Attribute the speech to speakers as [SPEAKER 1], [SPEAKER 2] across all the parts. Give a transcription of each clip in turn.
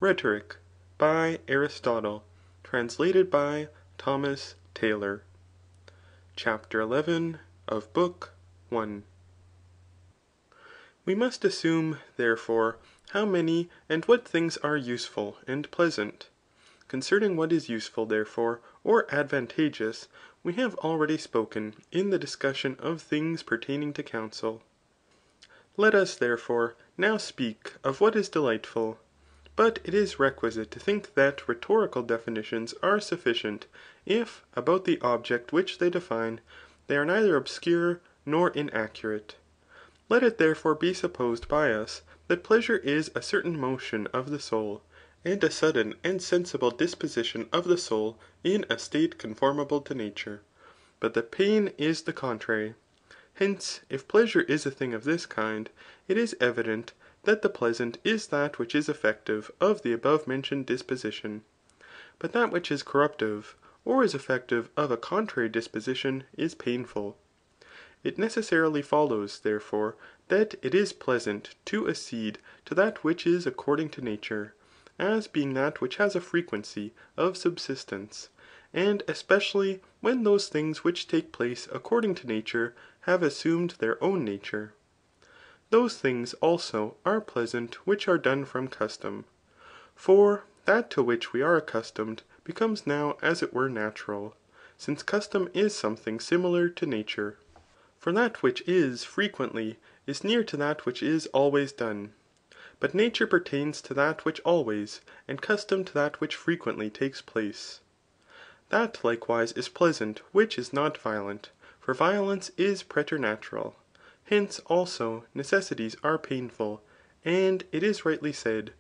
[SPEAKER 1] Rhetoric, by Aristotle, translated by Thomas Taylor. CHAPTER 11 of Book I. We must assume, therefore, how many and what things are useful and pleasant. Concerning what is useful, therefore, or advantageous, we have already spoken in the discussion of things pertaining to counsel. Let us, therefore, now speak of what is delightful. But it is requisite to think that rhetorical definitions are sufficient, if, about the object which they define, they are neither obscure nor inaccurate. Let it therefore be supposed by us, that pleasure is a certain motion of the soul, and a sudden and sensible disposition of the soul in a state conformable to nature, but that pain is the contrary. Hence, if pleasure is a thing of this kind, it is evident that the pleasant is that which is effective of the above mentioned disposition. But that which is corruptive, or is effective of a contrary disposition, is painful. It necessarily follows, therefore, that it is pleasant to accede to that which is according to nature, as being that which has a frequency of subsistence, and especially when those things which take place according to nature have assumed their own nature. Those things also are pleasant which are done from custom. For that to which we are accustomed becomes now as it were natural, since custom is something similar to nature. For that which is frequently is near to that which is always done. But nature pertains to that which always, and custom to that which frequently takes place. That likewise is pleasant which is not violent, for violence is preternatural. Hence, also, necessities are painful, and it is rightly said,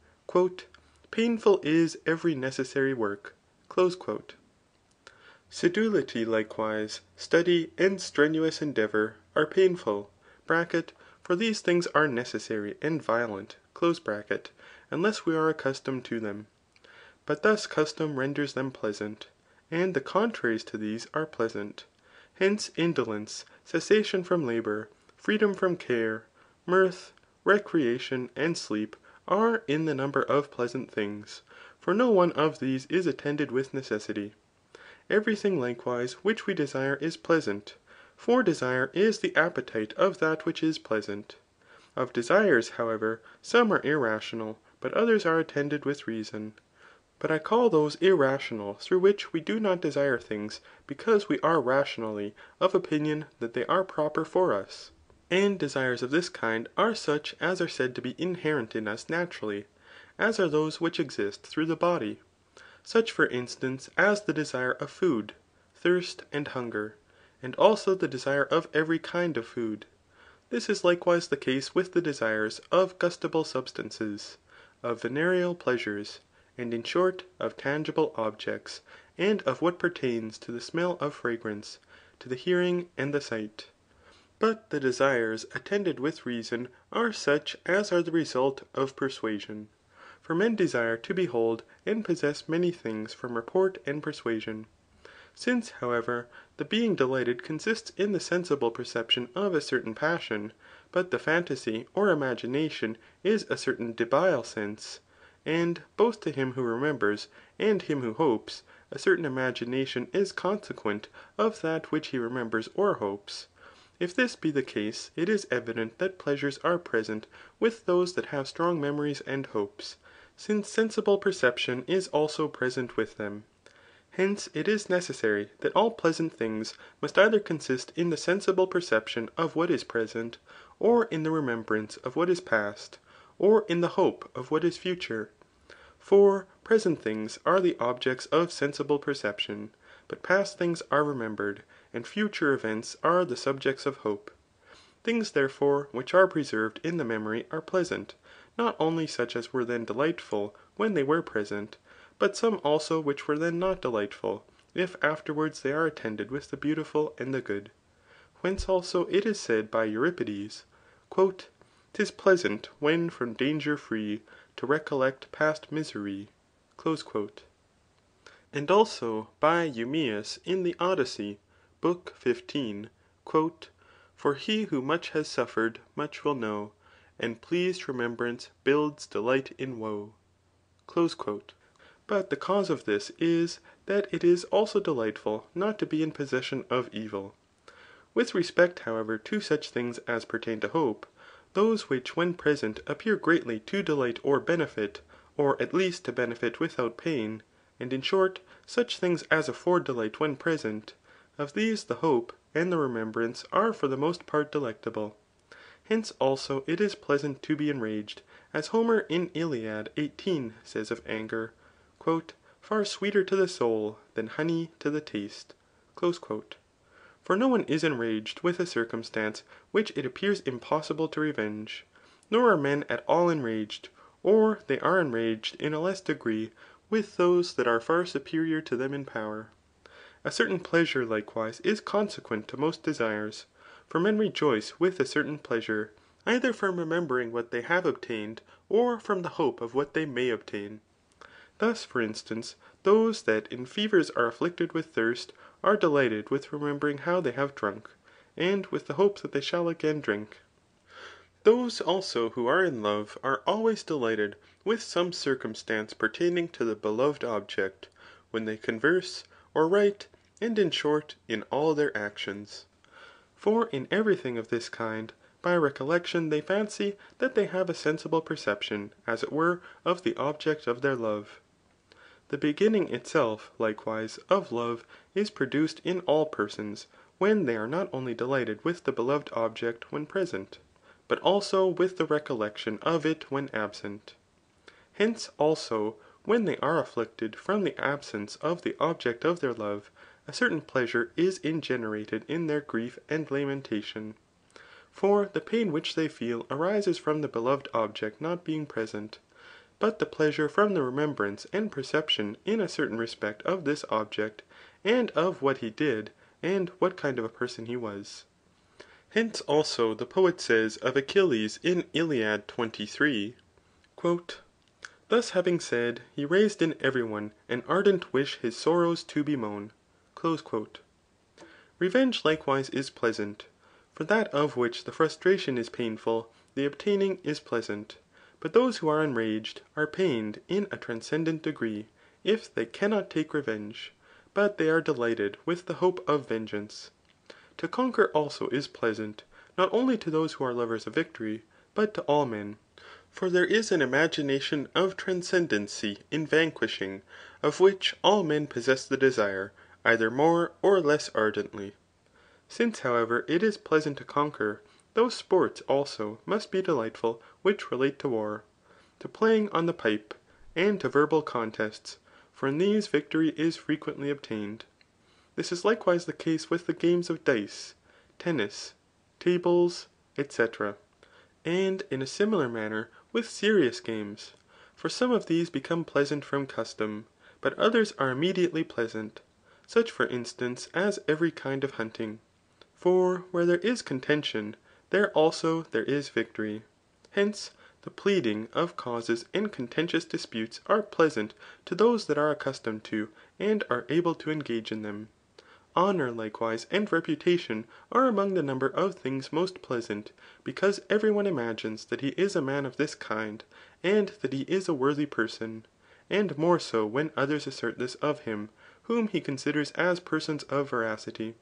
[SPEAKER 1] Painful is every necessary work. Sedulity likewise, study, and strenuous endeavour are painful, (for these things are necessary and violent), unless we are accustomed to them. But thus custom renders them pleasant, and the contraries to these are pleasant. Hence indolence, cessation from labour, freedom from care, mirth, recreation, and sleep are in the number of pleasant things, for no one of these is attended with necessity. Every thing likewise which we desire is pleasant, for desire is the appetite of that which is pleasant. Of desires, however, some are irrational, but others are attended with reason. But I call those irrational through which we do not desire things because we are rationally of opinion that they are proper for us. And desires of this kind are such as are said to be inherent in us naturally, as are those which exist through the body. Such for instance as the desire of food, thirst, and hunger, and also the desire of every kind of food. This is likewise the case with the desires of gustable substances, of venereal pleasures, and in short of tangible objects, and of what pertains to the smell of fragrance, to the hearing and the sight. But the desires attended with reason are such as are the result of persuasion. For men desire to behold and possess many things from report and persuasion. Since, however, the being delighted consists in the sensible perception of a certain passion, but the phantasy or imagination is a certain debile sense, and both to him who remembers and him who hopes, a certain imagination is consequent of that which he remembers or hopes. If this be the case, it is evident that pleasures are present with those that have strong memories and hopes, since sensible perception is also present with them. Hence it is necessary that all pleasant things must either consist in the sensible perception of what is present, or in the remembrance of what is past, or in the hope of what is future. For present things are the objects of sensible perception, but past things are remembered, and future events are the subjects of hope. Things therefore which are preserved in the memory are pleasant, not only such as were then delightful when they were present, but some also which were then not delightful, if afterwards they are attended with the beautiful and the good. Whence also it is said by Euripides, "'Tis pleasant when from danger free to recollect past misery." And also by Eumaeus in the Odyssey, book 15, For he who much has suffered much will know, and pleased remembrance builds delight in woe." But the cause of this is, that it is also delightful not to be in possession of evil. With respect, however, to such things as pertain to hope, those which when present appear greatly to delight or benefit, or at least to benefit without pain, and in short, such things as afford delight when present, of these the hope and the remembrance are for the most part delectable. Hence also it is pleasant to be enraged, as Homer in Iliad 18 says of anger, Far sweeter to the soul than honey to the taste. For no one is enraged with a circumstance which it appears impossible to revenge, nor are men at all enraged, or they are enraged in a less degree with those that are far superior to them in power. A certain pleasure likewise is consequent to most desires. For men rejoice with a certain pleasure, either from remembering what they have obtained, or from the hope of what they may obtain. Thus, for instance, those that in fevers are afflicted with thirst, are delighted with remembering how they have drunk, and with the hope that they shall again drink. Those also who are in love are always delighted with some circumstance pertaining to the beloved object, when they converse, or write, and in short, in all their actions. For in every thing of this kind, by recollection they fancy that they have a sensible perception, as it were, of the object of their love. The beginning itself, likewise, of love is produced in all persons, when they are not only delighted with the beloved object when present, but also with the recollection of it when absent. Hence, also, when they are afflicted from the absence of the object of their love, a certain pleasure is ingenerated in their grief and lamentation. For the pain which they feel arises from the beloved object not being present, but the pleasure from the remembrance and perception in a certain respect of this object, and of what he did, and what kind of a person he was. Hence also the poet says of Achilles in Iliad 23, Thus having said, he raised in every one an ardent wish his sorrows to bemoan. Revenge likewise is pleasant. For that of which the frustration is painful, the obtaining is pleasant. But those who are enraged are pained in a transcendent degree, if they cannot take revenge, but they are delighted with the hope of vengeance. To conquer also is pleasant, not only to those who are lovers of victory, but to all men. For there is an imagination of transcendency in vanquishing, of which all men possess the desire, either more or less ardently. Since, however, it is pleasant to conquer, those sports also must be delightful which relate to war, to playing on the pipe, and to verbal contests, for in these victory is frequently obtained. This is likewise the case with the games of dice, tennis, tables, &c. And in a similar manner with serious games. For some of these become pleasant from custom, but others are immediately pleasant, such for instance as every kind of hunting. For where there is contention, there also there is victory. Hence, the pleading of causes and contentious disputes are pleasant to those that are accustomed to and are able to engage in them. Honour likewise and reputation are among the number of things most pleasant, because every one imagines that he is a man of this kind, and that he is a worthy person, and more so when others assert this of him, whom he considers as persons of veracity.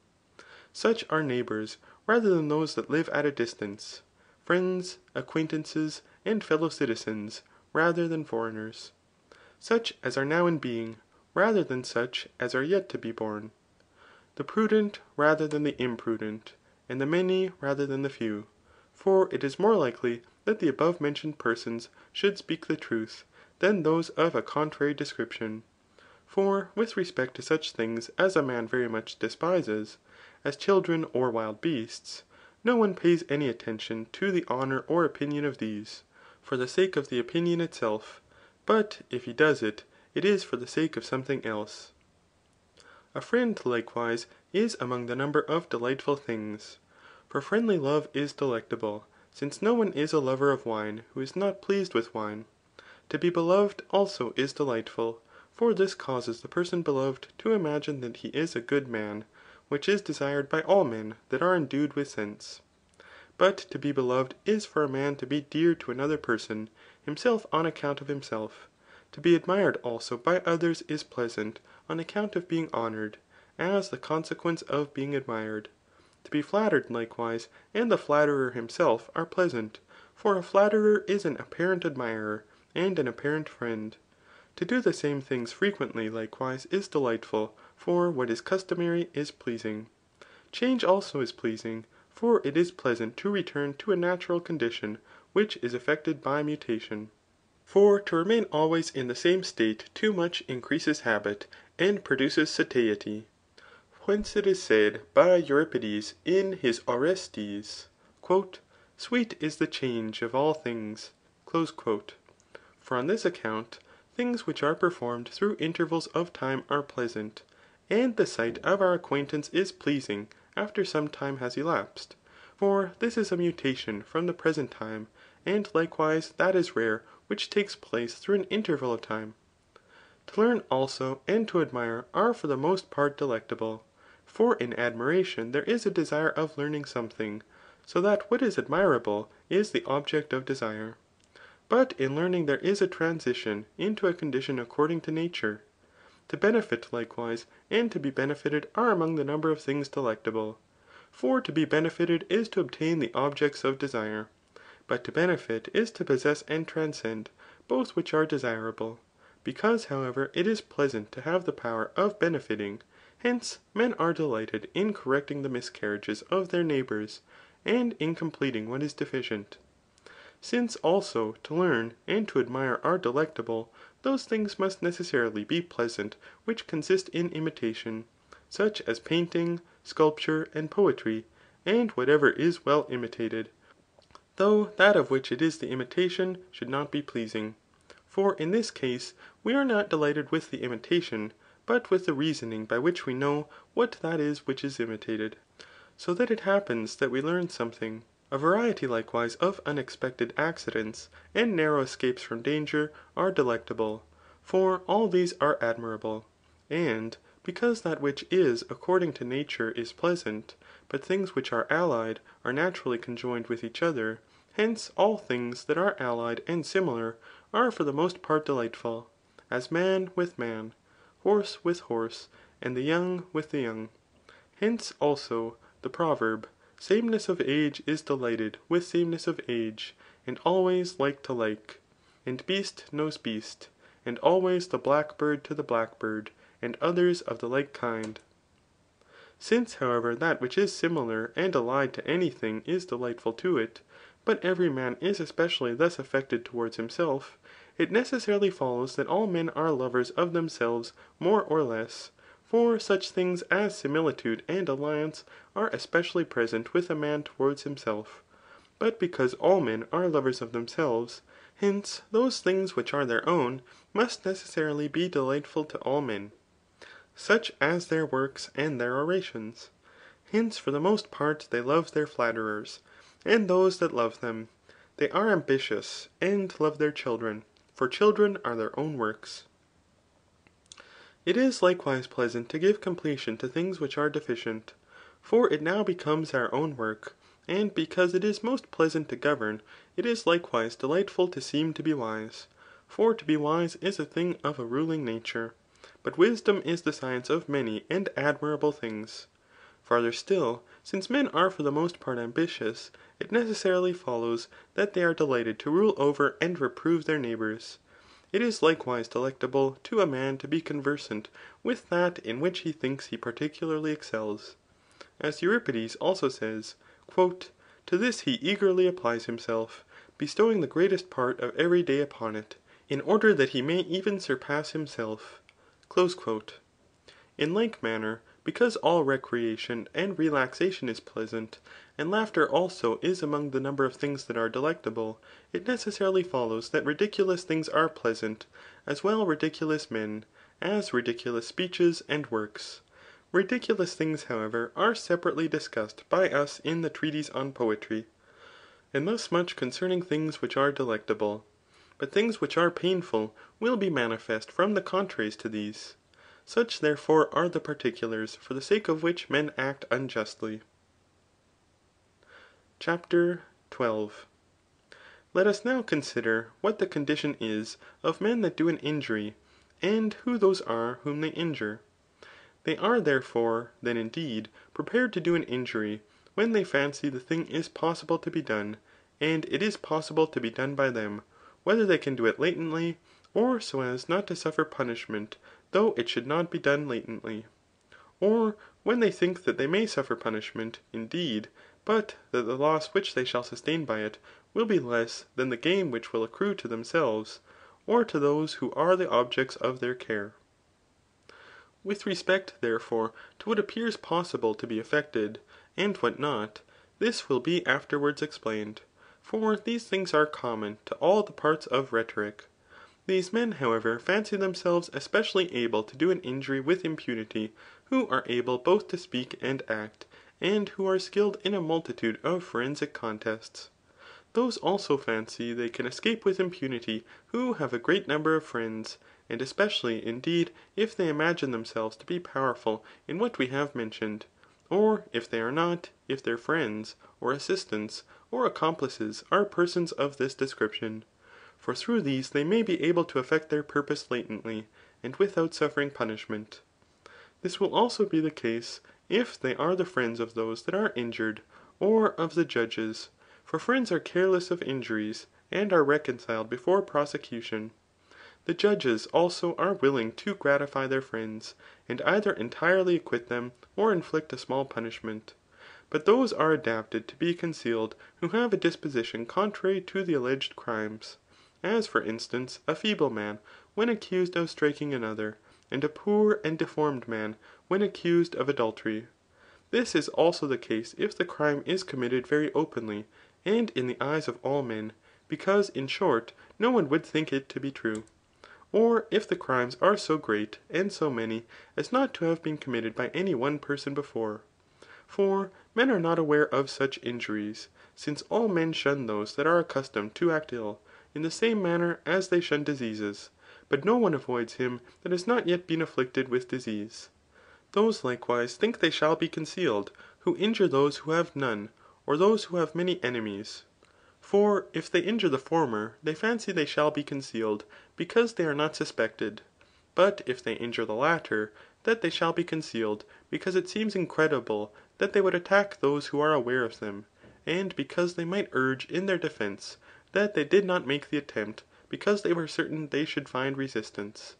[SPEAKER 1] Such are neighbours, rather than those that live at a distance, friends, acquaintances, and fellow citizens, rather than foreigners. Such as are now in being, rather than such as are yet to be born. The prudent rather than the imprudent, and the many rather than the few. For it is more likely that the above mentioned persons should speak the truth, than those of a contrary description. For with respect to such things as a man very much despises, as children or wild beasts, no one pays any attention to the honour or opinion of these, for the sake of the opinion itself, but if he does it, it is for the sake of something else. A friend, likewise, is among the number of delightful things. For friendly love is delectable, since no one is a lover of wine who is not pleased with wine. To be beloved also is delightful, for this causes the person beloved to imagine that he is a good man, which is desired by all men that are endued with sense. But to be beloved is for a man to be dear to another person, himself on account of himself, To be admired also by others is pleasant on account of being honoured, as the consequence of being admired. To be flattered likewise, and the flatterer himself are pleasant ; for a flatterer is an apparent admirer, and an apparent friend. To do the same things frequently likewise is delightful, for what is customary is pleasing. Change also is pleasing, for it is pleasant to return to a natural condition which is effected by mutation. For to remain always in the same state too much increases habit, and produces satiety. Whence it is said by Euripides in his Orestes, Sweet is the change of all things. For on this account, things which are performed through intervals of time are pleasant, and the sight of our acquaintance is pleasing after some time has elapsed. For this is a mutation from the present time, and likewise that is rare which takes place through an interval of time. To learn also and to admire are for the most part delectable. For in admiration there is a desire of learning something, so that what is admirable is the object of desire. But in learning there is a transition into a condition according to nature. To benefit likewise and to be benefited are among the number of things delectable. For to be benefited is to obtain the objects of desire. But to benefit is to possess and transcend both which are desirable. Because however it is pleasant to have the power of benefiting, hence men are delighted in correcting the miscarriages of their neighbours, and in completing what is deficient. Since also to learn and to admire are delectable, those things must necessarily be pleasant which consist in imitation, such as painting, sculpture, and poetry, and whatever is well imitated, though that of which it is the imitation should not be pleasing. For in this case we are not delighted with the imitation, but with the reasoning by which we know what that is which is imitated. So that it happens that we learn something. A variety likewise of unexpected accidents, and narrow escapes from danger are delectable. For all these are admirable. And because that which is according to nature is pleasant, but things which are allied are naturally conjoined with each other, hence all things that are allied and similar are for the most part delightful, as man with man, horse with horse, and the young with the young. Hence, also, the proverb, sameness of age is delighted with sameness of age, and always like to like. And beast knows beast, and always the blackbird to the blackbird, and others of the like kind. Since, however, that which is similar and allied to any thing is delightful to it, but every man is especially thus affected towards himself, it necessarily follows that all men are lovers of themselves more or less. For such things as similitude and alliance are especially present with a man towards himself. But because all men are lovers of themselves, hence those things which are their own must necessarily be delightful to all men, such as their works and their orations. Hence for the most part they love their flatterers, and those that love them. They are ambitious, and love their children, for children are their own works. It is likewise pleasant to give completion to things which are deficient. For it now becomes our own work, and because it is most pleasant to govern, it is likewise delightful to seem to be wise. For to be wise is a thing of a ruling nature. But wisdom is the science of many and admirable things. Farther still, since men are for the most part ambitious, it necessarily follows that they are delighted to rule over and reprove their neighbours. It is likewise delectable to a man to be conversant with that in which he thinks he particularly excels. As Euripides also says, To this he eagerly applies himself, bestowing the greatest part of every day upon it, in order that he may even surpass himself. In like manner, because all recreation and relaxation is pleasant, and laughter also is among the number of things that are delectable, it necessarily follows that ridiculous things are pleasant, as well ridiculous men, as ridiculous speeches and works. Ridiculous things, however, are separately discussed by us in the treatise on poetry. And thus much concerning things which are delectable. But things which are painful will be manifest from the contraries to these. Such therefore are the particulars for the sake of which men act unjustly. CHAPTER 12. Let us now consider what the condition is of men that do an injury, and who those are whom they injure. They are therefore, then indeed, prepared to do an injury, when they fancy the thing is possible to be done, and it is possible to be done by them, whether they can do it latently, or so as not to suffer punishment, though it should not be done latently. Or when they think that they may suffer punishment, indeed, but that the loss which they shall sustain by it will be less than the gain which will accrue to themselves, or to those who are the objects of their care. With respect, therefore, to what appears possible to be effected, and what not, this will be afterwards explained. For these things are common to all the parts of rhetoric. These men, however, fancy themselves especially able to do an injury with impunity, who are able both to speak and act, and who are skilled in a multitude of forensic contests. Those also fancy they can escape with impunity who have a great number of friends, and especially, indeed, if they imagine themselves to be powerful in what we have mentioned, or if they are not, if their friends, or assistants, or accomplices are persons of this description. For through these they may be able to effect their purpose latently, and without suffering punishment. This will also be the case, if they are the friends of those that are injured, or of the judges. For friends are careless of injuries, and are reconciled before prosecution. The judges also are willing to gratify their friends, and either entirely acquit them, or inflict a small punishment. But those are adapted to be concealed who have a disposition contrary to the alleged crimes. As for instance, a feeble man when accused of striking another, and a poor and deformed man when accused of adultery. This is also the case if the crime is committed very openly, and in the eyes of all men, because in short, no one would think it to be true. Or if the crimes are so great and so many as not to have been committed by any one person before. For men are not aware of such injuries, since all men shun those that are accustomed to act ill, in the same manner as they shun diseases, but no one avoids him that has not yet been afflicted with disease. Those likewise think they shall be concealed, who injure those who have none, or those who have many enemies. For if they injure the former, they fancy they shall be concealed, because they are not suspected. But if they injure the latter, that they shall be concealed, because it seems incredible that they would attack those who are aware of them, and because they might urge in their defence, that they did not make the attempt, because they were certain they should find resistance.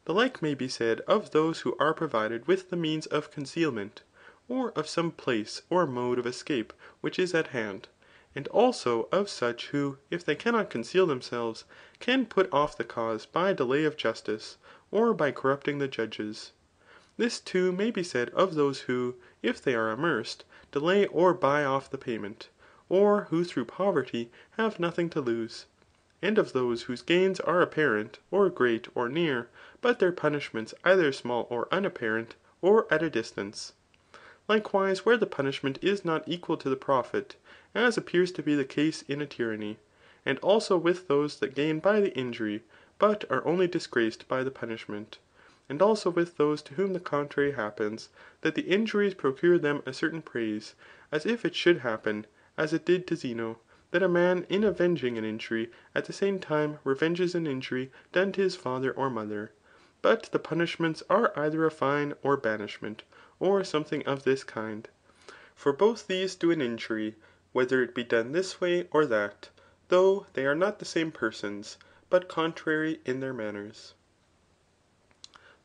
[SPEAKER 1] The like may be said of those who are provided with the means of concealment, or of some place or mode of escape which is at hand, and also of such who, if they cannot conceal themselves, can put off the cause by delay of justice, or by corrupting the judges. This too may be said of those who, if they are amerced, delay or buy off the payment, or who through poverty have nothing to lose, and of those whose gains are apparent, or great, or near, but their punishments either small or unapparent, or at a distance. Likewise where the punishment is not equal to the profit, as appears to be the case in a tyranny, and also with those that gain by the injury, but are only disgraced by the punishment, and also with those to whom the contrary happens, that the injuries procure them a certain praise, as if it should happen, as it did to Zeno, that a man in avenging an injury at the same time revenges an injury done to his father or mother. But the punishments are either a fine or banishment, or something of this kind. For both these do an injury, whether it be done this way or that, though they are not the same persons, but contrary in their manners.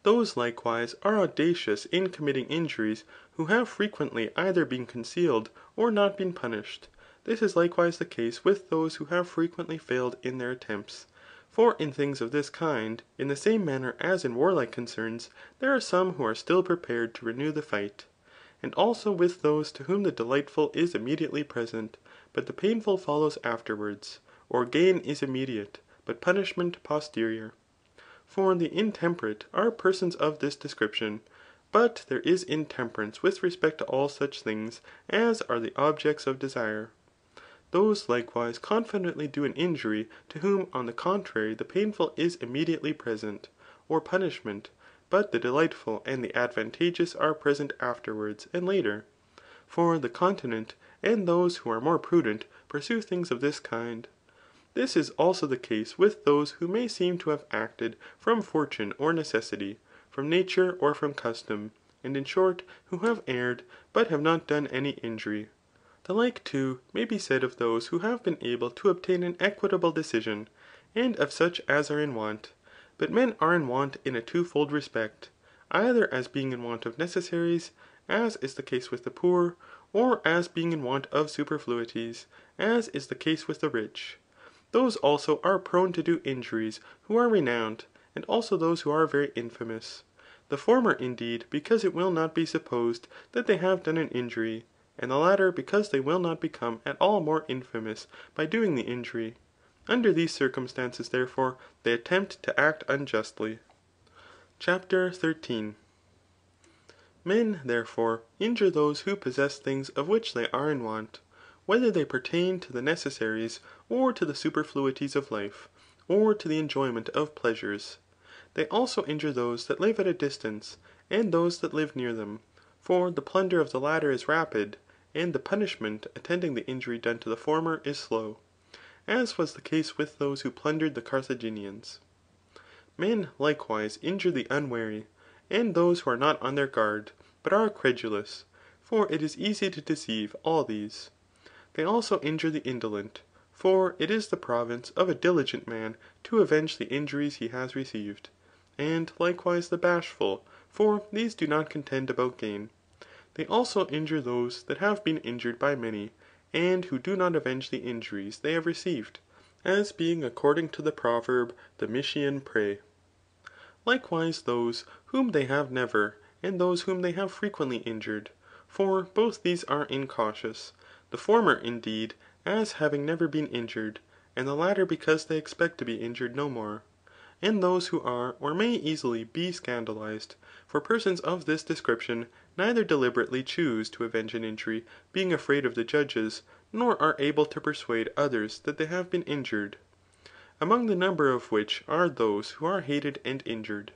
[SPEAKER 1] Those likewise are audacious in committing injuries, who have frequently either been concealed or not been punished. This is likewise the case with those who have frequently failed in their attempts. For in things of this kind, in the same manner as in warlike concerns, there are some who are still prepared to renew the fight. And also with those to whom the delightful is immediately present, but the painful follows afterwards, or gain is immediate, but punishment posterior. For the intemperate are persons of this description, but there is intemperance with respect to all such things as are the objects of desire. Those likewise confidently do an injury to whom on the contrary the painful is immediately present, or punishment, but the delightful and the advantageous are present afterwards and later. For the continent and those who are more prudent pursue things of this kind. This is also the case with those who may seem to have acted from fortune or necessity, from nature or from custom, and in short, who have erred, but have not done any injury. The like too may be said of those who have been able to obtain an equitable decision, and of such as are in want. But men are in want in a twofold respect, either as being in want of necessaries, as is the case with the poor, or as being in want of superfluities, as is the case with the rich. Those also are prone to do injuries who are renowned, and also those who are very infamous. The former indeed, because it will not be supposed that they have done an injury, and the latter because they will not become at all more infamous by doing the injury. Under these circumstances, therefore, they attempt to act unjustly. CHAPTER 13. Men, therefore, injure those who possess things of which they are in want, whether they pertain to the necessaries, or to the superfluities of life, or to the enjoyment of pleasures. They also injure those that live at a distance, and those that live near them. For the plunder of the latter is rapid, and the punishment attending the injury done to the former is slow, as was the case with those who plundered the Carthaginians. Men likewise injure the unwary, and those who are not on their guard, but are credulous, for it is easy to deceive all these. They also injure the indolent, for it is the province of a diligent man to avenge the injuries he has received. And likewise the bashful, for these do not contend about gain. They also injure those that have been injured by many, and who do not avenge the injuries they have received, as being according to the proverb, the Mysian prey. Likewise those whom they have never, and those whom they have frequently injured, for both these are incautious, the former indeed, as having never been injured, and the latter because they expect to be injured no more. And those who are or may easily be scandalized, for persons of this description neither deliberately choose to avenge an injury, being afraid of the judges, nor are able to persuade others that they have been injured. Among the number of which are those who are hated and injured.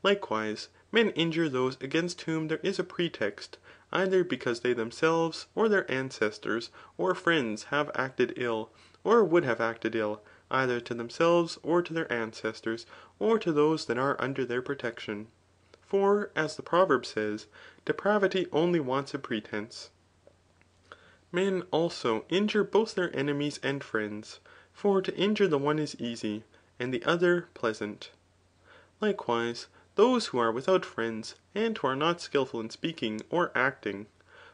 [SPEAKER 1] Likewise, men injure those against whom there is a pretext, either because they themselves, or their ancestors, or friends have acted ill, or would have acted ill, either to themselves, or to their ancestors, or to those that are under their protection. For, as the proverb says, depravity only wants a pretence. Men also injure both their enemies and friends, for to injure the one is easy, and the other pleasant. Likewise, those who are without friends, and who are not skilful in speaking or acting.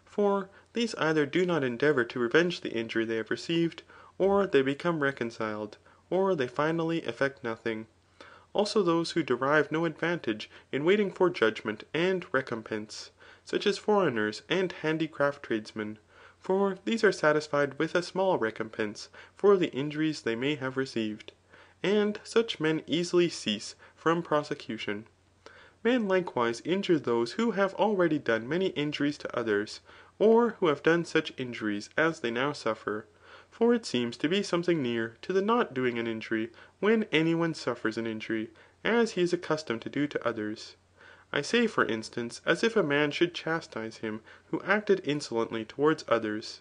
[SPEAKER 1] For these either do not endeavour to revenge the injury they have received, or they become reconciled, or they finally effect nothing. Also those who derive no advantage in waiting for judgment and recompense, such as foreigners and handicraft tradesmen, for these are satisfied with a small recompense for the injuries they may have received, and such men easily cease from prosecution. Men likewise injure those who have already done many injuries to others, or who have done such injuries as they now suffer. For it seems to be something near to the not doing an injury when any one suffers an injury, as he is accustomed to do to others. I say for instance, as if a man should chastise him who acted insolently towards others.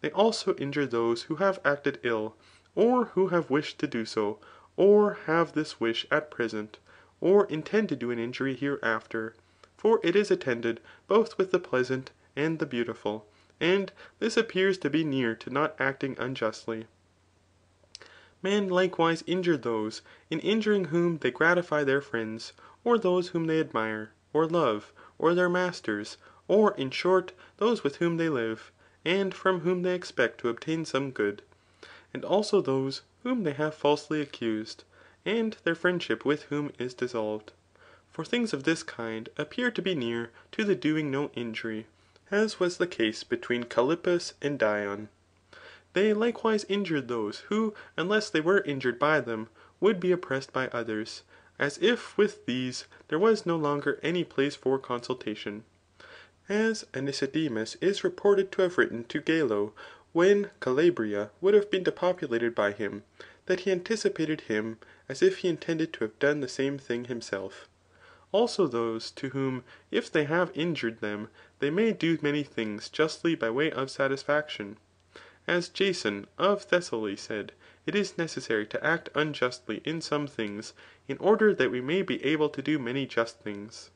[SPEAKER 1] They also injure those who have acted ill, or who have wished to do so, or have this wish at present, or intend to do an injury hereafter. For it is attended both with the pleasant and the beautiful, and this appears to be near to not acting unjustly. Men likewise injure those, in injuring whom they gratify their friends, or those whom they admire, or love, or their masters, or in short, those with whom they live, and from whom they expect to obtain some good. And also those whom they have falsely accused, and their friendship with whom is dissolved. For things of this kind appear to be near to the doing no injury, as was the case between Callippus and Dion. They likewise injured those who, unless they were injured by them, would be oppressed by others, as if with these there was no longer any place for consultation. As Anicedemus is reported to have written to Gelo, when Calabria would have been depopulated by him, that he anticipated him, as if he intended to have done the same thing himself. Also those to whom, if they have injured them, they may do many things justly by way of satisfaction. As Jason of Thessaly said, it is necessary to act unjustly in some things, in order that we may be able to do many just things.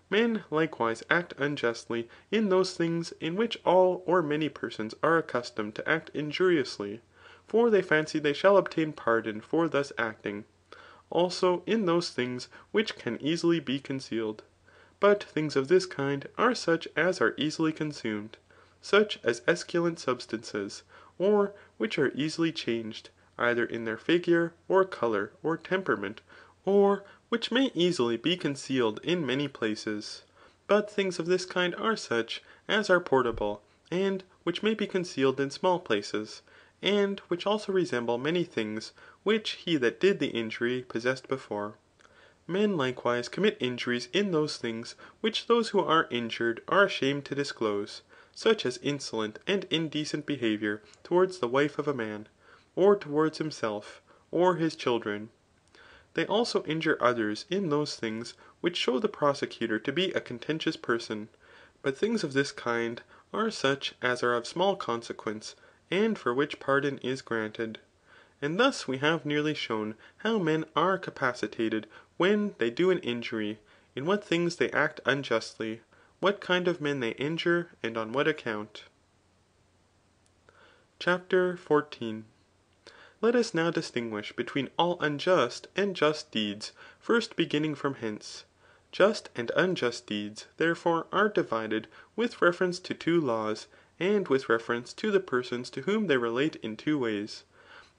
[SPEAKER 1] Men likewise act unjustly in those things in which all or many persons are accustomed to act injuriously, for they fancy they shall obtain pardon for thus acting. Also in those things which can easily be concealed. But things of this kind are such as are easily consumed, such as esculent substances, or which are easily changed, either in their figure, or colour, or temperament, or which may easily be concealed in many places. But things of this kind are such as are portable, and which may be concealed in small places, and which also resemble many things which he that did the injury possessed before. Men likewise commit injuries in those things which those who are injured are ashamed to disclose, such as insolent and indecent behaviour towards the wife of a man, or towards himself, or his children. They also injure others in those things which show the prosecutor to be a contentious person. But things of this kind are such as are of small consequence, and for which pardon is granted. And thus we have nearly shown how men are capacitated when they do an injury, in what things they act unjustly, what kind of men they injure, and on what account. CHAPTER 14. Let us now distinguish between all unjust and just deeds, first beginning from hence. Just and unjust deeds, therefore, are divided with reference to two laws, and with reference to the persons to whom they relate in two ways.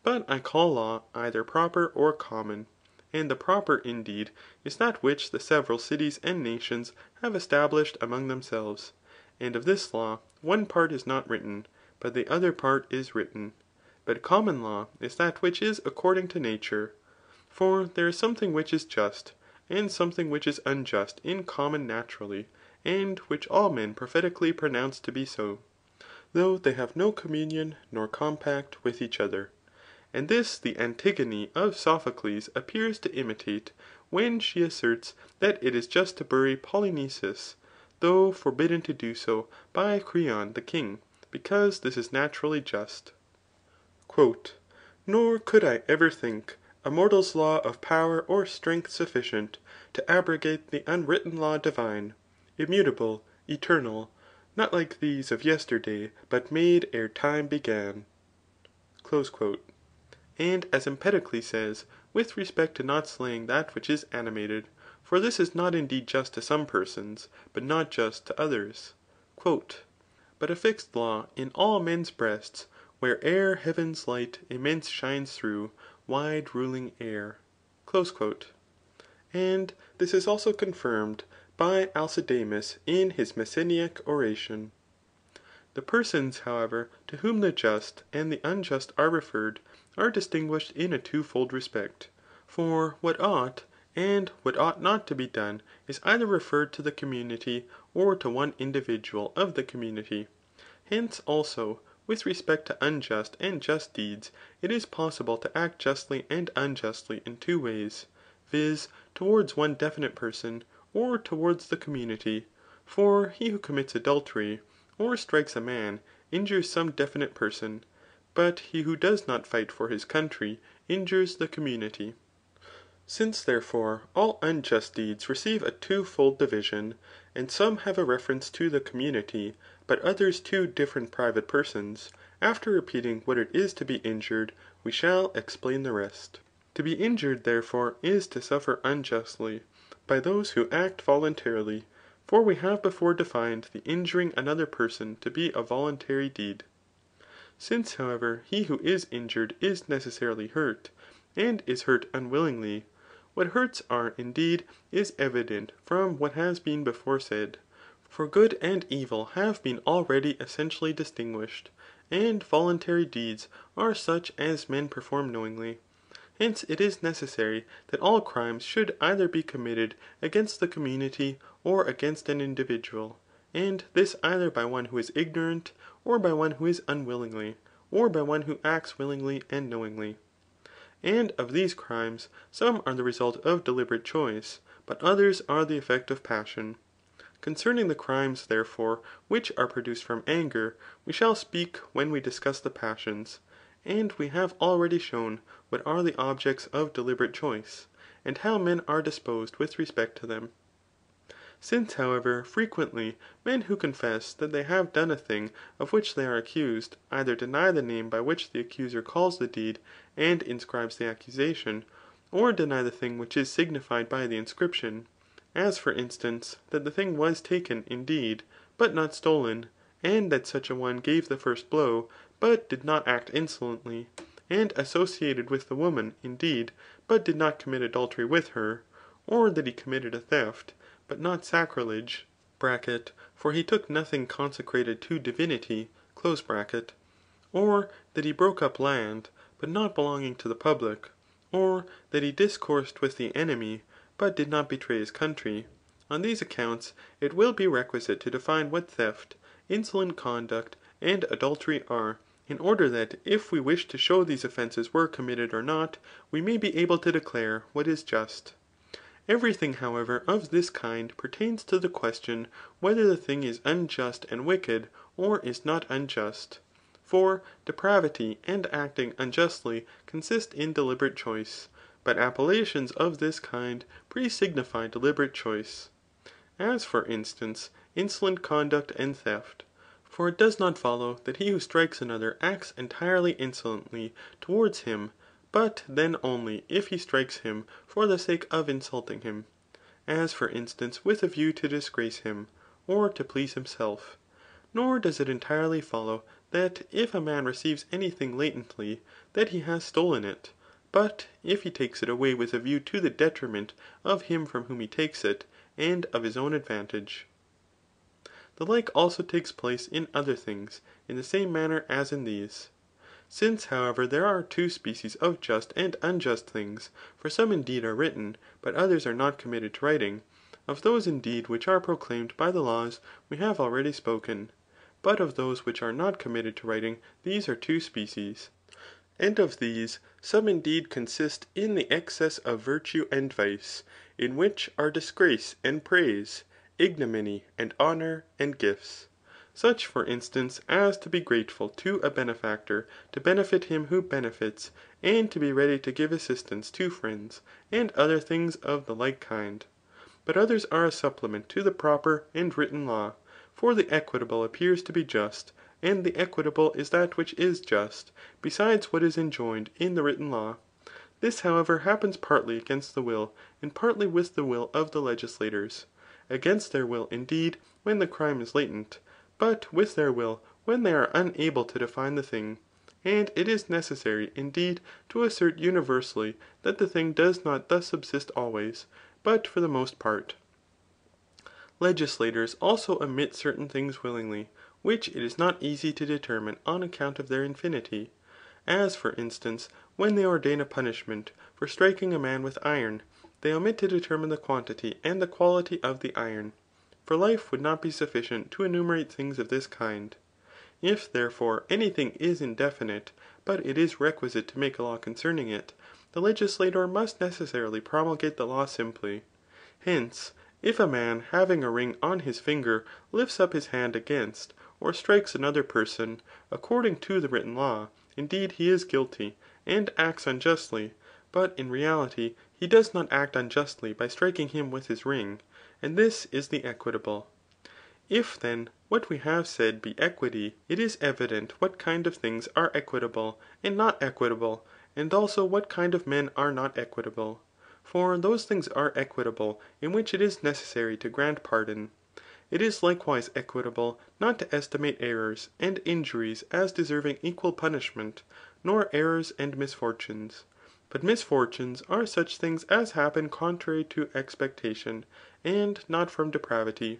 [SPEAKER 1] But I call law either proper or common. And the proper, indeed, is that which the several cities and nations have established among themselves. And of this law, one part is not written, but the other part is written. But common law is that which is according to nature. For there is something which is just, and something which is unjust in common naturally, and which all men prophetically pronounce to be so, though they have no communion nor compact with each other. And this the Antigone of Sophocles appears to imitate, when she asserts that it is just to bury Polynices, though forbidden to do so by Creon the king, because this is naturally just. Nor could I ever think a mortal's law of power or strength sufficient to abrogate the unwritten law divine, immutable, eternal, not like these of yesterday, but made ere time began. And as Empedocles says, with respect to not slaying that which is animated, for this is not indeed just to some persons, but not just to others. But a fixed law in all men's breasts, where'er heaven's light immense shines through wide ruling air. And this is also confirmed by Alcidamas in his Messeniac oration. The persons, however, to whom the just and the unjust are referred, are distinguished in a twofold respect. For what ought, and what ought not to be done is either referred to the community, or to one individual of the community. Hence also, with respect to unjust and just deeds, it is possible to act justly and unjustly in two ways, viz. Towards one definite person, or towards the community. For he who commits adultery, or strikes a man, injures some definite person, but he who does not fight for his country, injures the community. Since therefore all unjust deeds receive a twofold division, and some have a reference to the community, but others to different private persons, after repeating what it is to be injured, we shall explain the rest. To be injured, therefore, is to suffer unjustly, by those who act voluntarily, for we have before defined the injuring another person to be a voluntary deed. Since, however, he who is injured is necessarily hurt, and is hurt unwillingly, what hurts are, indeed, is evident from what has been before said. For good and evil have been already essentially distinguished, and voluntary deeds are such as men perform knowingly. Hence it is necessary that all crimes should either be committed against the community or against an individual, and this either by one who is ignorant, or by one who is unwillingly, or by one who acts willingly and knowingly. And of these crimes, some are the result of deliberate choice, but others are the effect of passion. Concerning the crimes, therefore, which are produced from anger, we shall speak when we discuss the passions. And we have already shown what are the objects of deliberate choice, and how men are disposed with respect to them. Since, however, frequently men who confess that they have done a thing of which they are accused, either deny the name by which the accuser calls the deed and inscribes the accusation, or deny the thing which is signified by the inscription, as for instance, that the thing was taken indeed, but not stolen, and that such a one gave the first blow, but did not act insolently, and associated with the woman indeed, but did not commit adultery with her, or that he committed a theft, but not sacrilege (for he took nothing consecrated to divinity), or that he broke up land, but not belonging to the public, or that he discoursed with the enemy, but did not betray his country. On these accounts, it will be requisite to define what theft, insolent conduct, and adultery are, in order that if we wish to show these offences were committed or not, we may be able to declare what is just. Every thing, however, of this kind pertains to the question whether the thing is unjust and wicked, or is not unjust. For depravity and acting unjustly consist in deliberate choice, but appellations of this kind pre-signify deliberate choice. As for instance, insolent conduct and theft. For it does not follow that he who strikes another acts entirely insolently towards him, but then only if he strikes him for the sake of insulting him, as for instance with a view to disgrace him, or to please himself. Nor does it entirely follow that if a man receives any thing latently, that he has stolen it, but if he takes it away with a view to the detriment of him from whom he takes it, and of his own advantage. The like also takes place in other things, in the same manner as in these. Since, however, there are two species of just and unjust things, for some indeed are written, but others are not committed to writing, of those indeed which are proclaimed by the laws we have already spoken, but of those which are not committed to writing these are two species. And of these, some indeed consist in the excess of virtue and vice, in which are disgrace and praise, ignominy and honour and gifts. Such for instance as to be grateful to a benefactor, to benefit him who benefits, and to be ready to give assistance to friends, and other things of the like kind. But others are a supplement to the proper and written law. For the equitable appears to be just, and the equitable is that which is just, besides what is enjoined in the written law. This however happens partly against the will, and partly with the will of the legislators. Against their will indeed, when the crime is latent, but with their will when they are unable to define the thing. And it is necessary indeed to assert universally that the thing does not thus subsist always, but for the most part. Legislators also omit certain things willingly, which it is not easy to determine on account of their infinity. As for instance, when they ordain a punishment for striking a man with iron, they omit to determine the quantity and the quality of the iron. For life would not be sufficient to enumerate things of this kind. If therefore any thing is indefinite, but it is requisite to make a law concerning it, the legislator must necessarily promulgate the law simply. Hence, if a man having a ring on his finger lifts up his hand against, or strikes another person, according to the written law, indeed he is guilty, and acts unjustly, but in reality he does not act unjustly by striking him with his ring, and this is the equitable. If then what we have said be equity, it is evident what kind of things are equitable and not equitable, and also what kind of men are not equitable. For those things are equitable in which it is necessary to grant pardon. It is likewise equitable not to estimate errors and injuries as deserving equal punishment, nor errors and misfortunes. But misfortunes are such things as happen contrary to expectation, and not from depravity.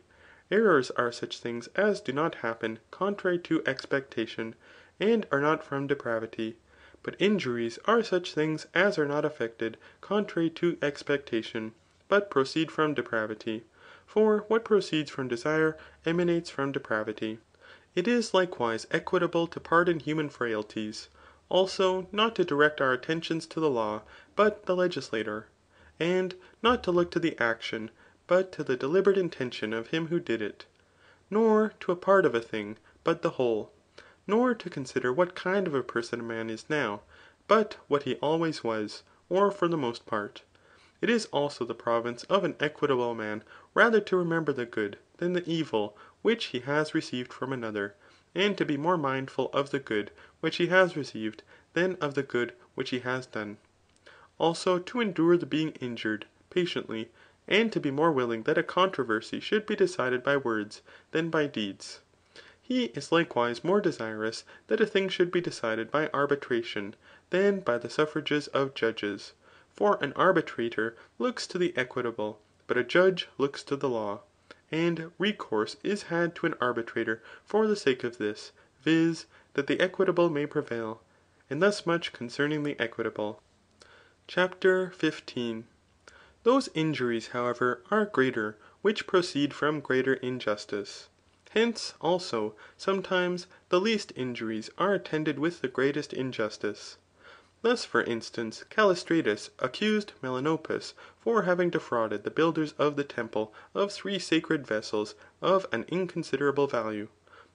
[SPEAKER 1] Errors are such things as do not happen contrary to expectation, and are not from depravity. But injuries are such things as are not affected contrary to expectation, but proceed from depravity. For what proceeds from desire emanates from depravity. It is likewise equitable to pardon human frailties. Also not to direct our attentions to the law, but the legislator. And not to look to the action, but to the deliberate intention of him who did it. Nor to a part of a thing, but the whole. nor to consider what kind of a person a man is now, but what he always was, or for the most part. It is also the province of an equitable man rather to remember the good than the evil which he has received from another, and to be more mindful of the good which he has received than of the good which he has done. Also to endure the being injured patiently, and to be more willing that a controversy should be decided by words than by deeds. He is likewise more desirous that a thing should be decided by arbitration than by the suffrages of judges. For an arbitrator looks to the equitable, but a judge looks to the law. And recourse is had to an arbitrator for the sake of this, viz. That the equitable may prevail. And thus much concerning the equitable. CHAPTER 15. Those injuries, however, are greater, which proceed from greater injustice. Hence, also, sometimes the least injuries are attended with the greatest injustice. Thus, for instance, Callistratus accused Melanopus for having defrauded the builders of the temple of 3 sacred vessels of an inconsiderable value.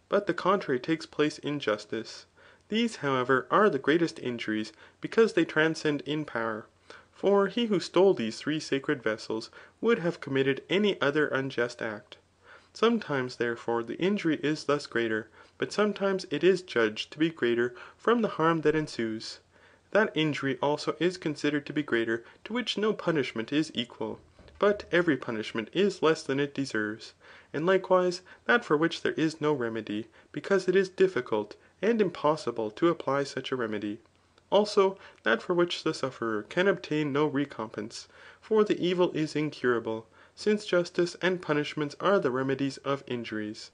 [SPEAKER 1] But the contrary takes place in justice. These, however, are the greatest injuries because they transcend in power. For he who stole these 3 sacred vessels would have committed any other unjust act. Sometimes, therefore, the injury is thus greater, but sometimes it is judged to be greater from the harm that ensues. That injury also is considered to be greater to which no punishment is equal, but every punishment is less than it deserves. And likewise that for which there is no remedy, because it is difficult and impossible to apply such a remedy. Also that for which the sufferer can obtain no recompense, for the evil is incurable, since justice and punishments are the remedies of injuries.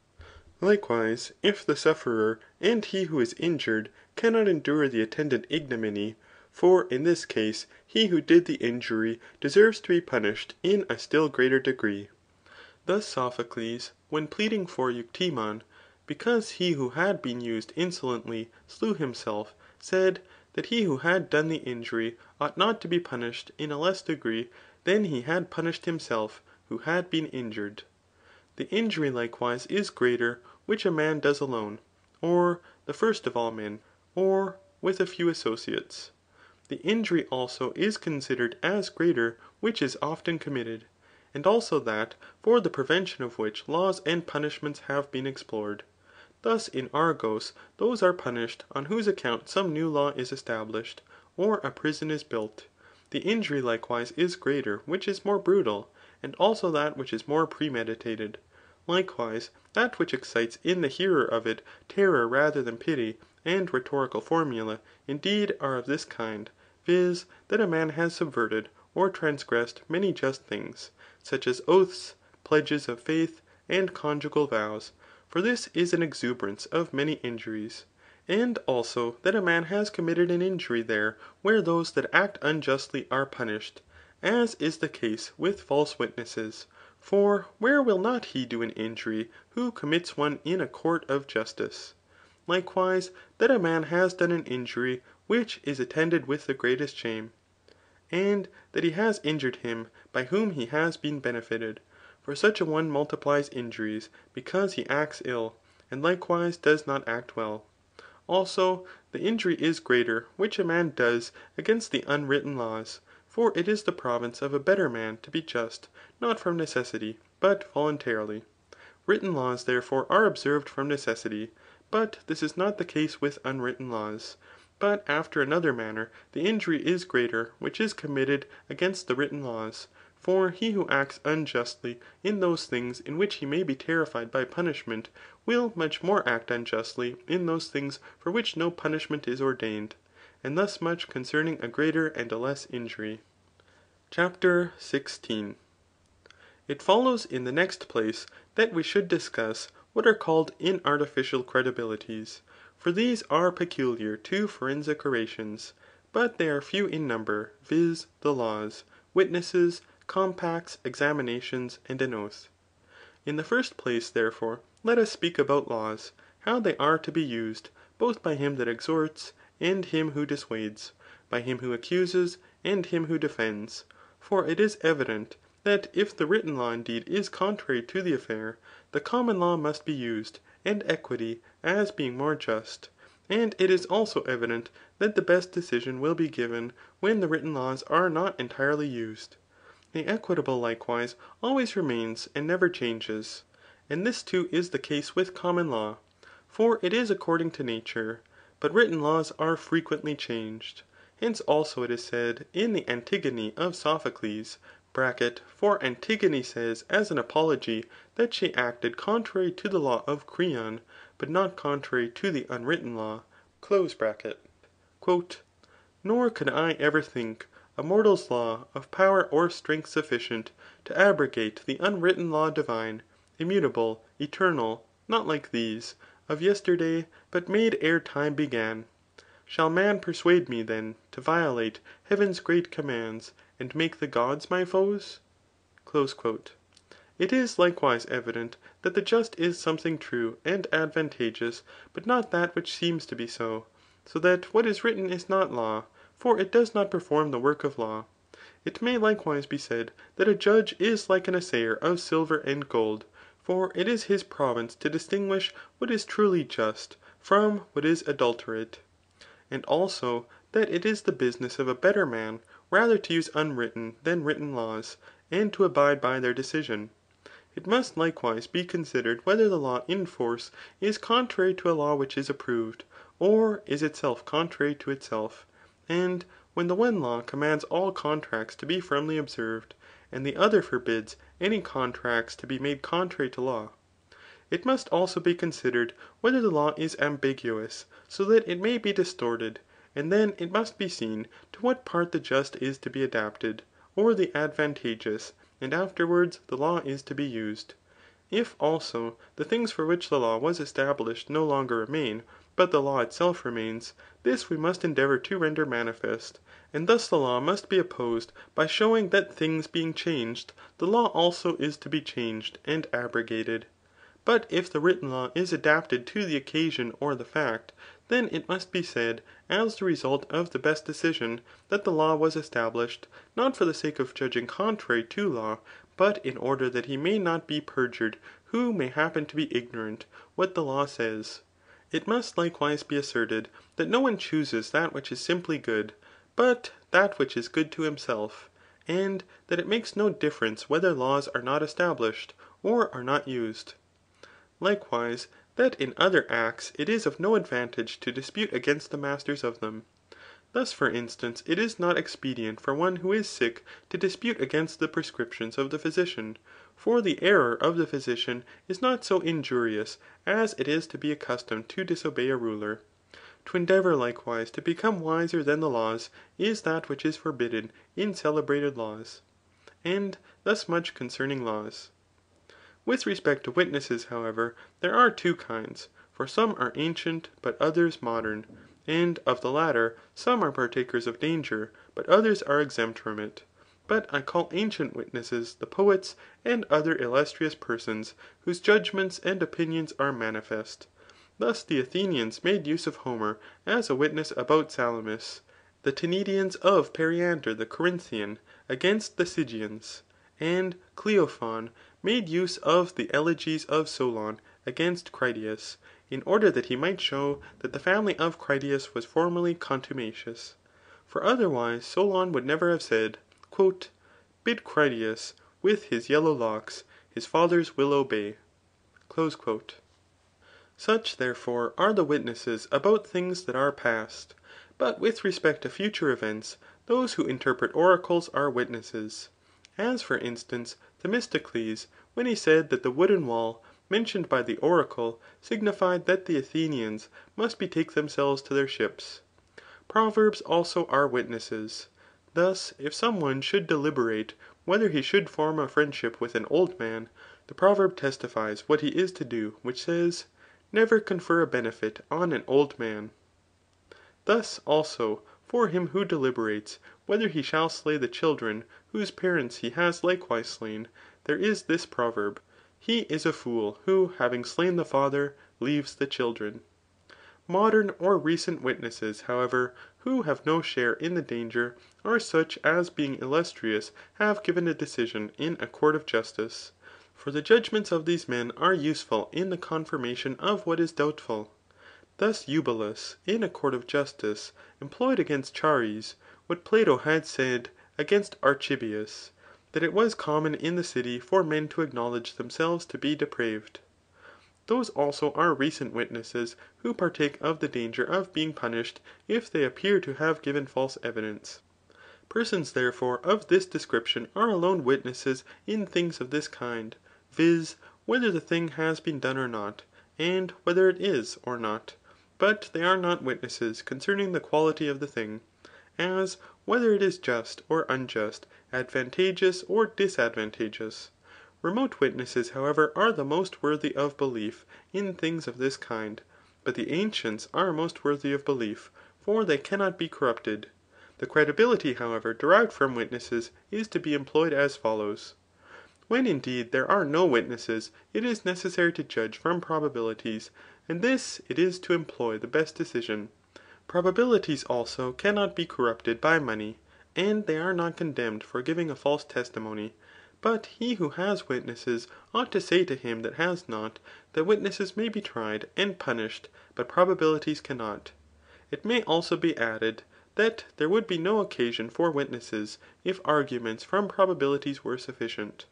[SPEAKER 1] Likewise, if the sufferer and he who is injured cannot endure the attendant ignominy, for in this case he who did the injury deserves to be punished in a still greater degree. Thus Sophocles, when pleading for Euctemon, because he who had been used insolently slew himself, said, that he who had done the injury ought not to be punished in a less degree than he had punished himself who had been injured. The injury likewise is greater which a man does alone, or the first of all men, or with a few associates. The injury also is considered as greater which is often committed, and also that for the prevention of which laws and punishments have been explored. Thus in Argos those are punished on whose account some new law is established, or a prison is built. The injury likewise is greater which is more brutal, and also that which is more premeditated. Likewise, that which excites in the hearer of it terror rather than pity, and rhetorical formula, indeed, are of this kind, viz. That a man has subverted or transgressed many just things, such as oaths, pledges of faith, and conjugal vows, for this is an exuberance of many injuries. And also that a man has committed an injury there where those that act unjustly are punished, as is the case with false witnesses. For where will not he do an injury who commits one in a court of justice? Likewise, that a man has done an injury which is attended with the greatest shame, and that he has injured him by whom he has been benefited. For such a one multiplies injuries because he acts ill, and likewise does not act well. Also, the injury is greater which a man does against the unwritten laws. For it is the province of a better man to be just, not from necessity, but voluntarily. Written laws therefore are observed from necessity, but this is not the case with unwritten laws. But after another manner the injury is greater which is committed against the written laws. For he who acts unjustly in those things in which he may be terrified by punishment, will much more act unjustly in those things for which no punishment is ordained. And thus much concerning a greater and a less injury. CHAPTER 16. It follows in the next place that we should discuss what are called inartificial credibilities. For these are peculiar to forensic orations, but they are few in number, viz. The laws, witnesses, compacts, examinations, and an oath. In the first place, therefore, let us speak about laws, how they are to be used, both by him that exhorts, and him who dissuades, by him who accuses, and him who defends. For it is evident, that if the written law indeed is contrary to the affair, the common law must be used, and equity as being more just. And it is also evident that the best decision will be given when the written laws are not entirely used. The equitable likewise always remains and never changes. And this too is the case with common law. For it is according to nature, but written laws are frequently changed. Hence also it is said in the Antigone of Sophocles, (for Antigone says as an apology that she acted contrary to the law of Creon, but not contrary to the unwritten law), Nor could I ever think a mortal's law Of power or strength sufficient to abrogate The unwritten law divine, immutable, Eternal, not like these, of yesterday, But made ere time began. Shall man persuade me then to violate Heaven's great commands, and make the gods my foes ? It is likewise evident that the just is something true and advantageous, but not that which seems to be so. So that what is written is not law, for it does not perform the work of law. It may likewise be said that a judge is like an assayer of silver and gold ; for it is his province to distinguish what is truly just from what is adulterate. And also that it is the business of a better man rather to use unwritten than written laws, and to abide by their decision. It must likewise be considered whether the law in force is contrary to a law which is approved, or is itself contrary to itself. And when the one law commands all contracts to be firmly observed, and the other forbids any contracts to be made contrary to law. It must also be considered whether the law is ambiguous, so that it may be distorted, and then it must be seen to what part the just is to be adapted, or the advantageous, and afterwards the law is to be used. If also the things for which the law was established no longer remain, but the law itself remains, this we must endeavour to render manifest. And thus the law must be opposed by showing that things being changed, the law also is to be changed and abrogated. But if the written law is adapted to the occasion or the fact, then it must be said, as the result of the best decision, that the law was established, not for the sake of judging contrary to law, but in order that he may not be perjured who may happen to be ignorant what the law says. It must likewise be asserted that no one chooses that which is simply good, but that which is good to himself, and that it makes no difference whether laws are not established, or are not used. Likewise, that in other acts it is of no advantage to dispute against the masters of them. Thus for instance, it is not expedient for one who is sick to dispute against the prescriptions of the physician ; for the error of the physician is not so injurious as it is to be accustomed to disobey a ruler. To endeavour likewise to become wiser than the laws is that which is forbidden in celebrated laws. And thus much concerning laws. With respect to witnesses, however, there are two kinds ; for some are ancient, but others modern. And of the latter, some are partakers of danger, but others are exempt from it. But I call ancient witnesses the poets and other illustrious persons whose judgments and opinions are manifest. Thus the Athenians made use of Homer as a witness about Salamis, the Tenedians of Periander the Corinthian against the Sigians, and Cleophon made use of the elegies of Solon against Critias, in order that he might show that the family of Critias was formerly contumacious. For otherwise Solon would never have said, Bid Critias with his yellow locks his father's will obey. Such, therefore, are the witnesses about things that are past. But with respect to future events, those who interpret oracles are witnesses. As for instance, Themistocles, when he said that the wooden wall, mentioned by the oracle, signified that the Athenians must betake themselves to their ships. Proverbs also are witnesses. Thus, if some one should deliberate whether he should form a friendship with an old man, the proverb testifies what he is to do, which says, never confer a benefit on an old man. Thus, also, for him who deliberates whether he shall slay the children whose parents he has likewise slain, there is this proverb, he is a fool who having slain the father, leaves the children. Modern or recent witnesses, however, who have no share in the danger, are such as being illustrious have given a decision in a court of justice. For the judgments of these men are useful in the confirmation of what is doubtful. Thus Eubulus, in a court of justice, employed against Chares, what Plato had said against Archibius, that it was common in the city for men to acknowledge themselves to be depraved. Those also are recent witnesses who partake of the danger of being punished if they appear to have given false evidence. Persons therefore of this description are alone witnesses in things of this kind, viz. Whether the thing has been done or not, and whether it is or not, but they are not witnesses concerning the quality of the thing, as whether it is just or unjust, advantageous or disadvantageous. Remote witnesses, however, are the most worthy of belief in things of this kind, but the ancients are most worthy of belief, for they cannot be corrupted. The credibility, however, derived from witnesses is to be employed as follows. When indeed there are no witnesses, it is necessary to judge from probabilities, and this it is to employ the best decision. Probabilities also cannot be corrupted by money, and they are not condemned for giving a false testimony. But he who has witnesses ought to say to him that has not, that witnesses may be tried and punished, but probabilities cannot. It may also be added, that there would be no occasion for witnesses, if arguments from probabilities were sufficient.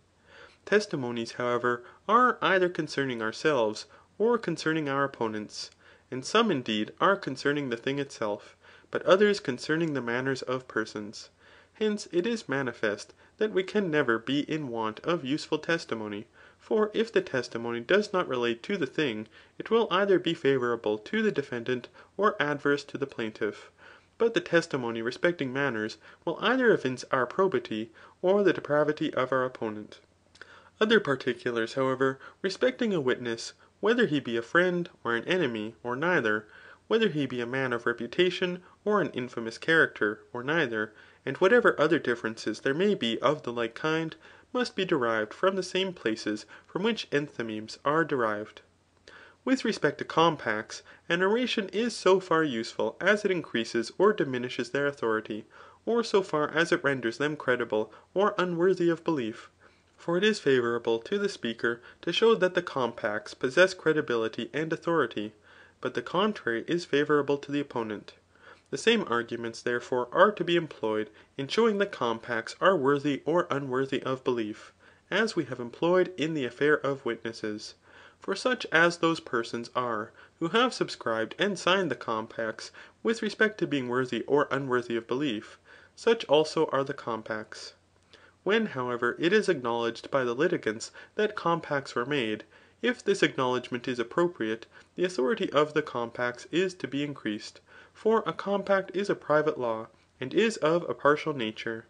[SPEAKER 1] Testimonies, however, are either concerning ourselves, or concerning our opponents. And some indeed are concerning the thing itself, but others concerning the manners of persons. Hence it is manifest that we can never be in want of useful testimony. For if the testimony does not relate to the thing, it will either be favourable to the defendant, or adverse to the plaintiff. But the testimony respecting manners will either evince our probity, or the depravity of our opponent. Other particulars, however, respecting a witness, whether he be a friend, or an enemy, or neither, whether he be a man of reputation, or an infamous character, or neither, and whatever other differences there may be of the like kind, must be derived from the same places from which enthymemes are derived. With respect to compacts, an oration is so far useful as it increases or diminishes their authority, or so far as it renders them credible or unworthy of belief. For it is favourable to the speaker to show that the compacts possess credibility and authority, but the contrary is favourable to the opponent. The same arguments therefore are to be employed in showing that compacts are worthy or unworthy of belief, as we have employed in the affair of witnesses. For such as those persons are, who have subscribed and signed the compacts with respect to being worthy or unworthy of belief, such also are the compacts. When, however, it is acknowledged by the litigants that compacts were made, if this acknowledgment is appropriate, the authority of the compacts is to be increased. For a compact is a private law, and is of a partial nature.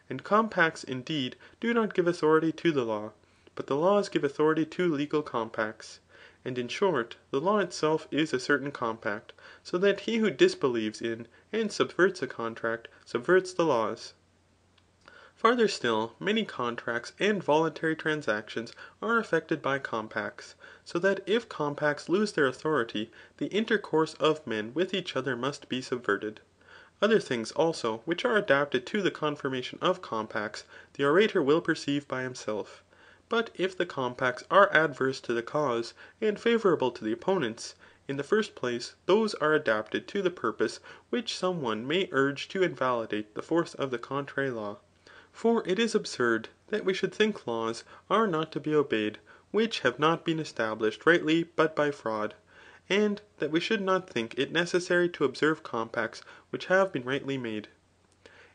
[SPEAKER 1] And compacts indeed do not give authority to the law, but the laws give authority to legal compacts. And in short, the law itself is a certain compact, so that he who disbelieves in and subverts a contract, subverts the laws. Farther still, many contracts and voluntary transactions are affected by compacts, so that if compacts lose their authority, the intercourse of men with each other must be subverted. Other things also which are adapted to the confirmation of compacts, the orator will perceive by himself. But if the compacts are adverse to the cause, and favourable to the opponents, in the first place, those are adapted to the purpose which some one may urge to invalidate the force of the contrary law. For it is absurd that we should think laws are not to be obeyed which have not been established rightly but by fraud, and that we should not think it necessary to observe compacts which have been rightly made.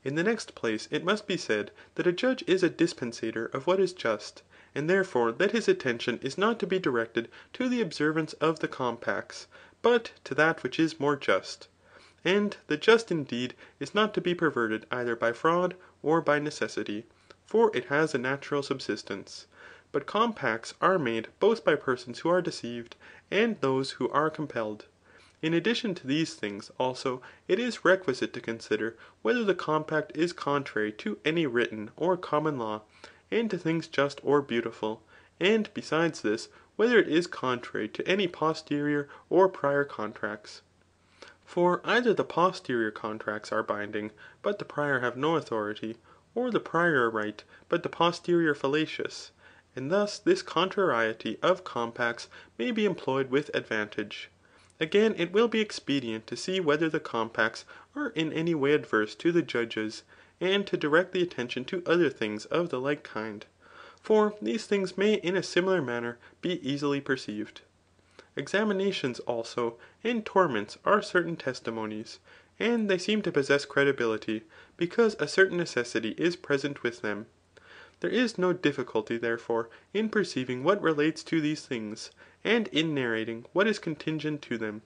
[SPEAKER 1] In the next place it must be said that a judge is a dispensator of what is just, and therefore that his attention is not to be directed to the observance of the compacts, but to that which is more just. And the just indeed is not to be perverted either by fraud or by necessity, for it has a natural subsistence. But compacts are made both by persons who are deceived, and those who are compelled. In addition to these things, also, it is requisite to consider whether the compact is contrary to any written or common law, and to things just or beautiful, and besides this, whether it is contrary to any posterior or prior contracts. For either the posterior contracts are binding, but the prior have no authority, or the prior are right, but the posterior fallacious. And thus this contrariety of compacts may be employed with advantage. Again, it will be expedient to see whether the compacts are in any way adverse to the judges, and to direct the attention to other things of the like kind. For these things may in a similar manner be easily perceived. Examinations also and torments are certain testimonies, and they seem to possess credibility, because a certain necessity is present with them. There is no difficulty, therefore, in perceiving what relates to these things, and in narrating what is contingent to them,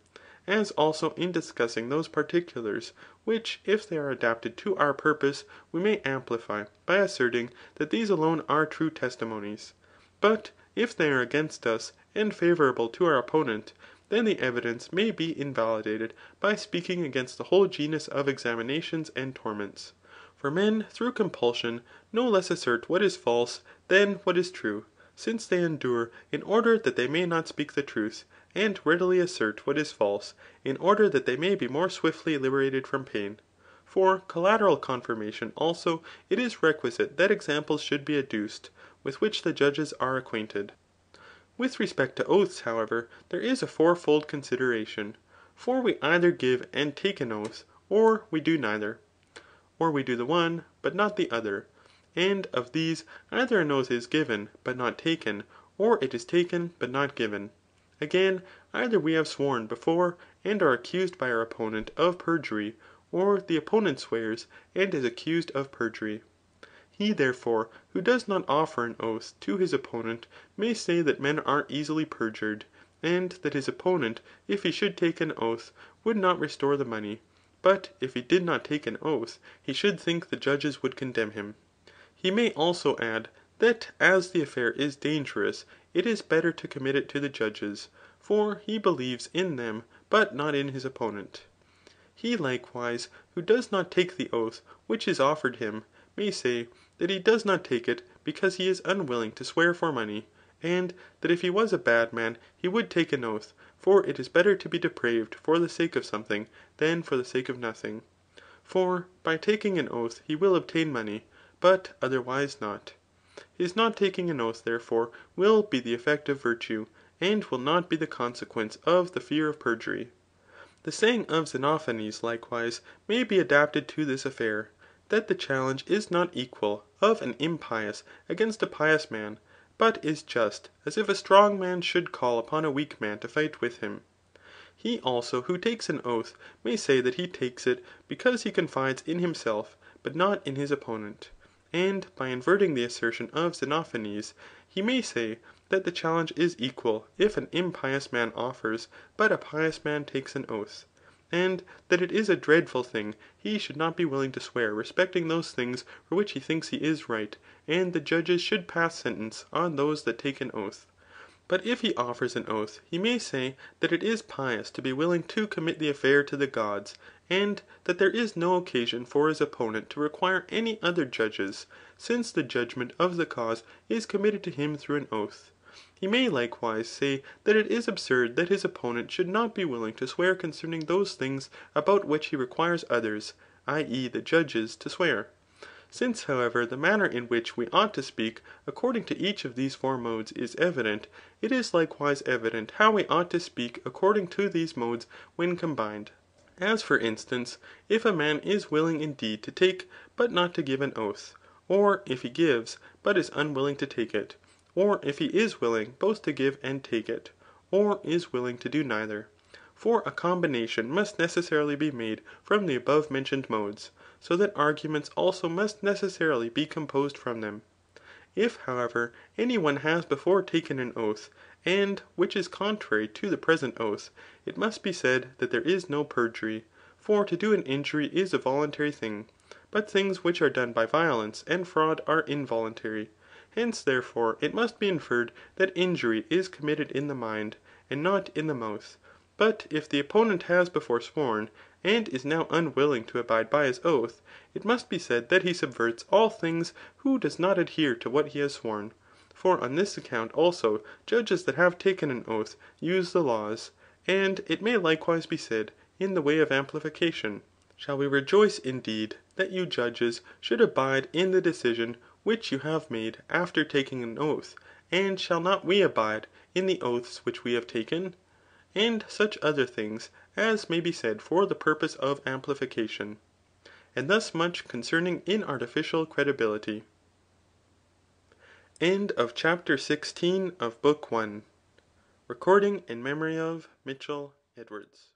[SPEAKER 1] as also in discussing those particulars, which if they are adapted to our purpose, we may amplify by asserting that these alone are true testimonies. But if they are against us, and favourable to our opponent, then the evidence may be invalidated by speaking against the whole genus of examinations and torments. For men through compulsion no less assert what is false than what is true, since they endure in order that they may not speak the truth, and readily assert what is false, in order that they may be more swiftly liberated from pain. For collateral confirmation also it is requisite that examples should be adduced, with which the judges are acquainted. With respect to oaths, however, there is a fourfold consideration. For we either give and take an oath, or we do neither. Or we do the one, but not the other. And of these, either an oath is given, but not taken, or it is taken, but not given. Again, either we have sworn before, and are accused by our opponent of perjury, or the opponent swears, and is accused of perjury. He, therefore, who does not offer an oath to his opponent, may say that men are easily perjured, and that his opponent, if he should take an oath, would not restore the money. But if he did not take an oath, he should think the judges would condemn him. He may also add, that as the affair is dangerous, it is better to commit it to the judges, for he believes in them, but not in his opponent. He likewise, who does not take the oath which is offered him, may say, that he does not take it because he is unwilling to swear for money, and that if he was a bad man he would take an oath, for it is better to be depraved for the sake of something, than for the sake of nothing. For by taking an oath he will obtain money, but otherwise not. His not taking an oath, therefore, will be the effect of virtue, and will not be the consequence of the fear of perjury. The saying of Xenophanes, likewise, may be adapted to this affair, that the challenge is not equal of an impious against a pious man, but is just as if a strong man should call upon a weak man to fight with him. He also who takes an oath may say that he takes it because he confides in himself, but not in his opponent. And by inverting the assertion of Xenophanes, he may say that the challenge is equal if an impious man offers, but a pious man takes an oath. And that it is a dreadful thing he should not be willing to swear respecting those things for which he thinks he is right, and the judges should pass sentence on those that take an oath. But if he offers an oath, he may say that it is pious to be willing to commit the affair to the gods, and that there is no occasion for his opponent to require any other judges, since the judgment of the cause is committed to him through an oath. He may likewise say that it is absurd that his opponent should not be willing to swear concerning those things about which he requires others, i.e. the judges, to swear. Since, however, the manner in which we ought to speak according to each of these four modes is evident, it is likewise evident how we ought to speak according to these modes when combined. As for instance, if a man is willing indeed to take, but not to give an oath, or if he gives, but is unwilling to take it, or if he is willing both to give and take it, or is willing to do neither. For a combination must necessarily be made from the above mentioned modes, so that arguments also must necessarily be composed from them. If, however, any one has before taken an oath, and which is contrary to the present oath, it must be said that there is no perjury. For to do an injury is a voluntary thing, but things which are done by violence and fraud are involuntary. Hence, therefore, it must be inferred that injury is committed in the mind, and not in the mouth. But if the opponent has before sworn, and is now unwilling to abide by his oath, it must be said that he subverts all things who does not adhere to what he has sworn. For on this account also judges that have taken an oath use the laws. And it may likewise be said in the way of amplification, shall we rejoice indeed that you judges should abide in the decision which you have made after taking an oath, and shall not we abide in the oaths which we have taken ? And such other things as may be said for the purpose of amplification. And thus much concerning inartificial credibility. CHAPTER 17 of Book I. Recording in memory of Mitchell Edwards.